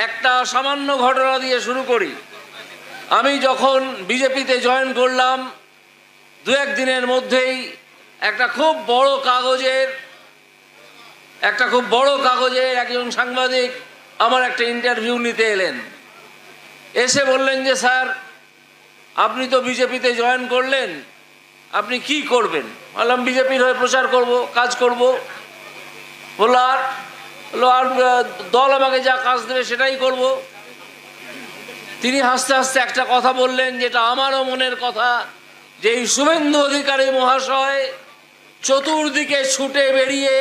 একটা সামান্য ঘটনা দিয়ে শুরু করি। আমি যখন বিজেপিতে জয়েন করলাম, দু এক দিনের মধ্যেই একটা খুব বড় কাগজের একজন সাংবাদিক আমার একটা ইন্টারভিউ নিতে এলেন। এসে বললেন যে স্যার, আপনি তো বিজেপিতে জয়েন করলেন, আপনি কি করবেন? বললাম বিজেপির হয়ে প্রচার করব, কাজ করব। বললো আর দল আমাকে যা কাজ দেবে সেটাই করব। তিনি হাসতে হাসতে একটা কথা বললেন, যেটা আমারও মনের কথা, যে এই শুভেন্দু অধিকারী মহাশয় চতুর্দিকে ছুটে বেরিয়ে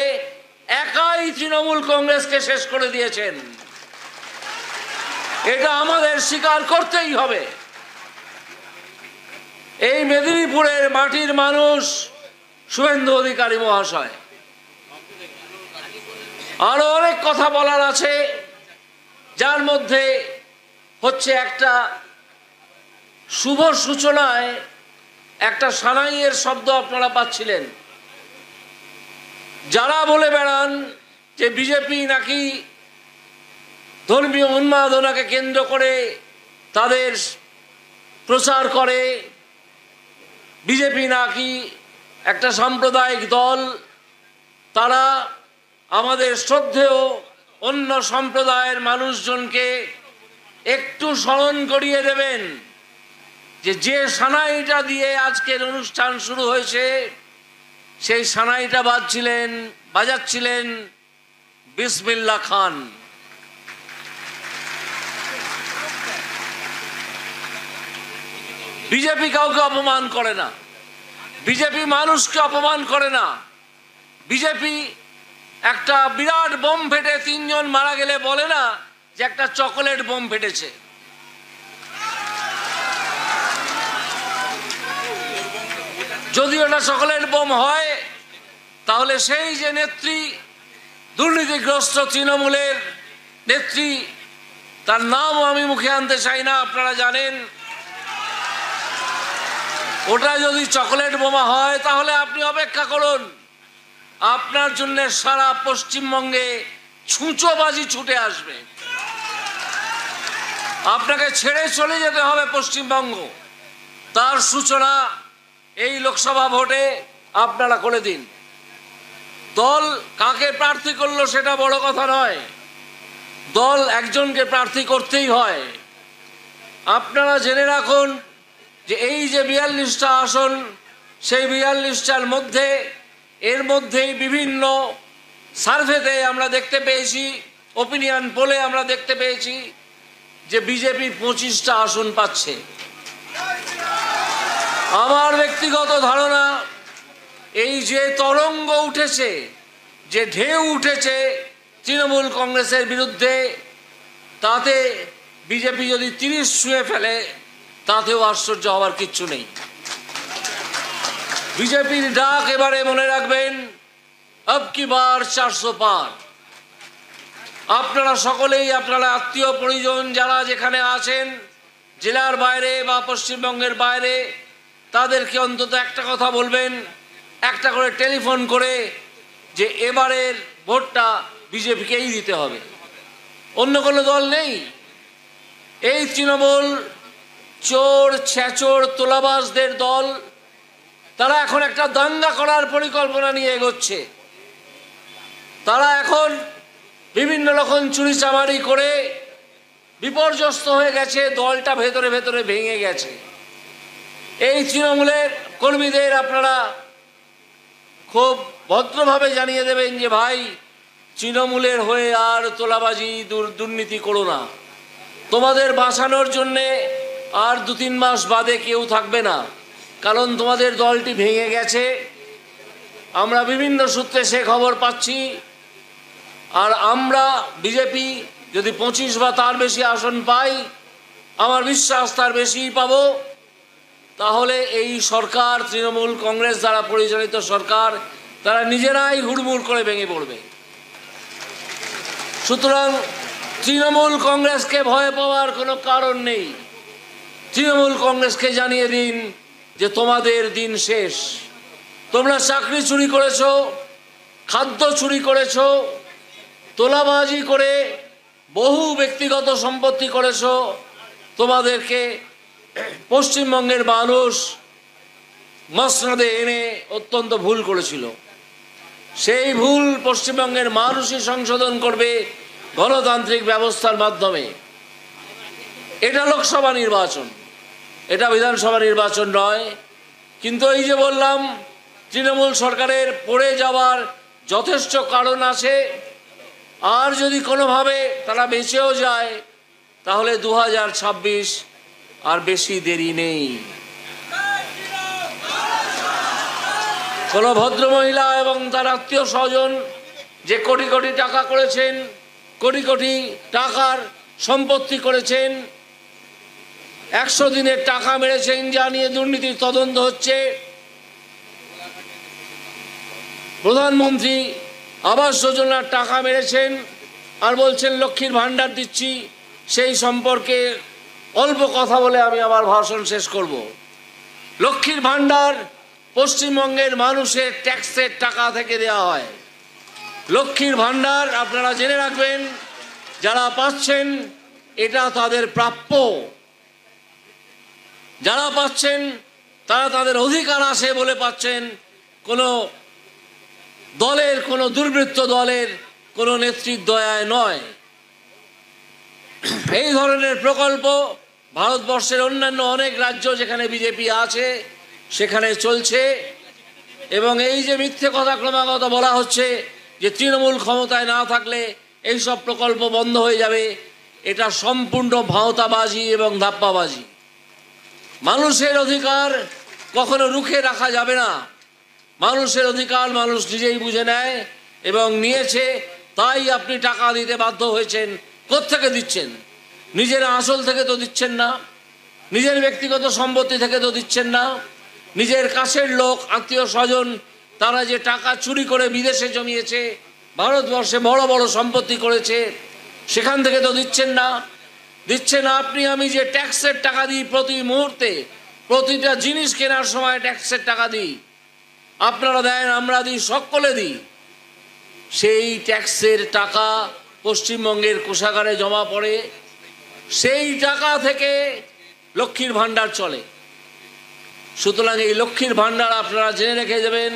একাই তৃণমূল কংগ্রেসকে শেষ করে দিয়েছেন। এটা আমাদের স্বীকার করতেই হবে। এই মেদিনীপুরের মাটির মানুষ শুভেন্দু অধিকারী মহাশয়। আরো অনেক কথা বলার আছে, যার মধ্যে হচ্ছে একটা শুভ সূচনায় একটা সানাইয়ের শব্দ আপনারা পাচ্ছিলেন। যারা বলে বেড়ান যে বিজেপি নাকি ধর্মীয় উন্মাদনাকে কেন্দ্র করে তাদের প্রচার করে, বিজেপি নাকি একটা সাম্প্রদায়িক দল, তারা আমাদের শ্রদ্ধেয় অন্য সম্প্রদায়ের মানুষজনকে একটু স্মরণ করিয়ে দেবেন যে সানাইটা দিয়ে আজকের অনুষ্ঠান শুরু হয়েছে, সেই সানাইটা বাজাচ্ছিলেন বিসমিল্লাহ খান। বিজেপি কাউকে অপমান করে না, বিজেপি মানুষকে অপমান করে না। বিজেপি একটা বিরাট বোম ফেটে 3 জন মারা গেলে বলে না যে একটা চকোলেট বোম ফেটেছে। যদি ওটা চকোলেট বোম হয়, তাহলে সেই যে নেত্রী, দুর্নীতিগ্রস্ত তৃণমূলের নেত্রী, তার নামও আমি মুখে আনতে চাই না, আপনারা জানেন, ওটা যদি চকোলেট বোমা হয়, তাহলে আপনি অপেক্ষা করুন, আপনার জন্য সারা পশ্চিমবঙ্গে ছুঁচোবাজি ছুটে আসবে। আপনাকে ছেড়ে চলে যেতে হবে পশ্চিমবঙ্গ। তার সূচনা এই লোকসভা ভোটে আপনারা করে দিন। দল কাকে প্রার্থী করলো সেটা বড় কথা নয়, দল একজনকে প্রার্থী করতেই হয়। আপনারা জেনে রাখুন যে এই যে 42টা আসন, সেই 42টার মধ্যে এর মধ্যেই বিভিন্ন সার্ভেতে আমরা দেখতে পেয়েছি, ওপিনিয়ন পোলে আমরা দেখতে পেয়েছি যে বিজেপি 25টা আসন পাচ্ছে। আমার ব্যক্তিগত ধারণা, এই যে তরঙ্গ উঠেছে, যে ঢেউ উঠেছে তৃণমূল কংগ্রেসের বিরুদ্ধে, তাতে বিজেপি যদি 30 ছুঁয়ে ফেলে, তাতেও আশ্চর্য হওয়ার কিচ্ছু নেই। বিজেপির ডাক এবারে মনে রাখবেন, আব কি বার 400 পার। আপনারা সকলেই, আপনারা আত্মীয় পরিজন যারা যেখানে আছেন, জেলার বাইরে বা পশ্চিমবঙ্গের বাইরে, তাদেরকে অন্তত একটা কথা বলবেন, একটা করে টেলিফোন করে, যে এবারের ভোটটা বিজেপিকেই দিতে হবে, অন্য কোনো দল নেই। এই তৃণমূল চোর, ছেচোর, তোলাবাজদের দল, তারা এখন একটা দাঙ্গা করার পরিকল্পনা নিয়ে এগোচ্ছে। তারা এখন বিভিন্ন রকম চুরিচামারি করে বিপর্যস্ত হয়ে গেছে, দলটা ভেতরে ভেতরে ভেঙে গেছে। এই তৃণমূলের কর্মীদের আপনারা খুব ভদ্রভাবে জানিয়ে দেবেন যে ভাই, তৃণমূলের হয়ে আর তোলাবাজি দুর্নীতি করো না, তোমাদের বাঁচানোর জন্যে আর 2-3 মাস বাদে কেউ থাকবে না, কারণ তোমাদের দলটি ভেঙে গেছে। আমরা বিভিন্ন সূত্রে সে খবর পাচ্ছি। আর আমরা বিজেপি যদি 25 বা তার বেশি আসন পাই, আমার বিশ্বাস তার বেশিই পাবো, তাহলে এই সরকার, তৃণমূল কংগ্রেস দ্বারা পরিচালিত সরকার, তারা নিজেরাই হুড়মুড় করে ভেঙে পড়বে। সুতরাং তৃণমূল কংগ্রেসকে ভয় পাওয়ার কোনো কারণ নেই। তৃণমূল কংগ্রেসকে জানিয়ে দিন যে তোমাদের দিন শেষ। তোমরা চাকরি চুরি করেছো, খাদ্য চুরি করেছো, তোলাবাজি করে বহু ব্যক্তিগত সম্পত্তি করেছো, তোমাদেরকে পশ্চিমবঙ্গের মানুষ মসনদে এনে অত্যন্ত ভুল করেছিল। সেই ভুল পশ্চিমবঙ্গের মানুষই সংশোধন করবে গণতান্ত্রিক ব্যবস্থার মাধ্যমে। এটা লোকসভা নির্বাচন, এটা বিধানসভা নির্বাচন নয়। কিন্তু এই যে বললাম, তৃণমূল সরকারের পড়ে যাওয়ার যথেষ্ট কারণ আছে। আর যদি কোনোভাবে তারা বেঁচেও যায়, তাহলে 2026 আর বেশি দেরি নেই। কোনো ভদ্রমহিলা এবং তার আত্মীয় স্বজন যে কোটি কোটি টাকা করেছেন, কোটি কোটি টাকার সম্পত্তি করেছেন, 100 দিনের টাকা মেরেছেন, যা নিয়ে দুর্নীতির তদন্ত হচ্ছে। প্রধানমন্ত্রী আবাস যোজনার টাকা মেরেছেন আর বলছেন লক্ষ্মীর ভাণ্ডার দিচ্ছি। সেই সম্পর্কে অল্প কথা বলে আমি আমার ভাষণ শেষ করব। লক্ষ্মীর ভাণ্ডার পশ্চিমবঙ্গের মানুষের ট্যাক্সের টাকা থেকে দেওয়া হয়। লক্ষ্মীর ভাণ্ডার আপনারা জেনে রাখবেন, যারা পাচ্ছেন এটা তাদের প্রাপ্য। যারা পাচ্ছেন তারা তাদের অধিকার আছে বলে পাচ্ছেন, কোনো দলের, কোনো দুর্বৃত্ত দলের কোনো নেত্রীর দয়ায় নয়। এই ধরনের প্রকল্প ভারতবর্ষের অন্যান্য অনেক রাজ্য যেখানে বিজেপি আছে সেখানে চলছে। এবং এই যে মিথ্যে কথা ক্রমাগত বলা হচ্ছে যে তৃণমূল ক্ষমতায় না থাকলে এইসব প্রকল্প বন্ধ হয়ে যাবে, এটা সম্পূর্ণ ভাওতাবাজি এবং ধাপ্পাবাজি। মানুষের অধিকার কখনো রুখে রাখা যাবে না। মানুষের অধিকার মানুষ নিজেই বুঝে নেয় এবং নিয়েছে, তাই আপনি টাকা দিতে বাধ্য হয়েছেন। কোত্থেকে দিচ্ছেন? নিজের আসল থেকে তো দিচ্ছেন না, নিজের ব্যক্তিগত সম্পত্তি থেকে তো দিচ্ছেন না, নিজের কাছের লোক, আত্মীয় স্বজন তারা যে টাকা চুরি করে বিদেশে জমিয়েছে, ভারতবর্ষে বড় বড় সম্পত্তি করেছে, সেখান থেকে তো দিচ্ছেন না। দিচ্ছেন আপনি আমি যে ট্যাক্সের টাকা দিই প্রতি মুহূর্তে, প্রতিটা জিনিস কেনার সময় ট্যাক্সের টাকা দিই, আপনারা দেন, আমরা দিই, সকলে দিই। সেই ট্যাক্সের টাকা পশ্চিমবঙ্গের কোষাগারে জমা পড়ে, সেই টাকা থেকে লক্ষ্মীর ভাণ্ডার চলে। সুতরাং এই লক্ষ্মীর ভাণ্ডার আপনারা জেনে রেখে যাবেন।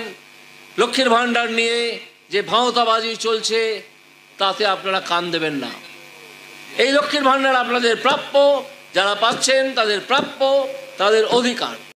লক্ষ্মীর ভাণ্ডার নিয়ে যে ভাওতাবাজি চলছে তাতে আপনারা কান দেবেন না। এই লক্ষ্মীর ভাণ্ডার আপনাদের প্রাপ্য, যারা পাচ্ছেন তাদের প্রাপ্য, তাদের অধিকার।